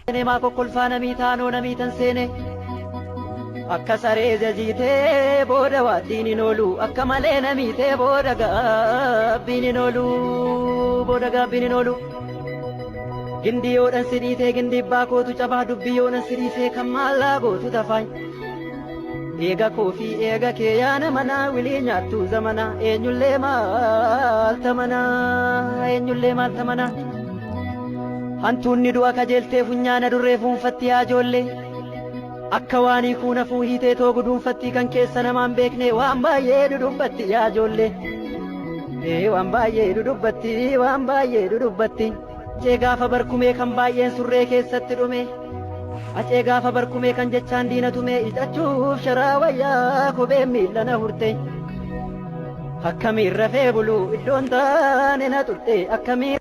maa kokkolfaa namiitaanoo namiitan seene akka saree jajiitee booda waaddiin hin oolu akka malee namiitee booda gaabbiin hin oolu gindii yoodhan sidhiitee gindii abbaa kootu cabaa dubbii yoodhan sidhiisee kan maallaa gootu tafaay eega koofii eega kee yaana manaa wilii nyaattuu zamanaa eenyullee maalta manaa hantuunni du'a kajeeltee funyaana durree fuunfatti yaa ijoollee akka waanii kuuna fuu hiitee too guduunfatti kan keessa namaan beekne waan baay'ee dudubbatti yaa ijoollee waan baay'ee dudubbatti acee gaafa barkumee kan baay'een surree keessatti dhume acee gaafa barkumee kan jechaan diina tume hidhachuuf sharaa wayyaa kopheen miillana hurte akkamiin rafee buluu iddoon taane na turte akkamiin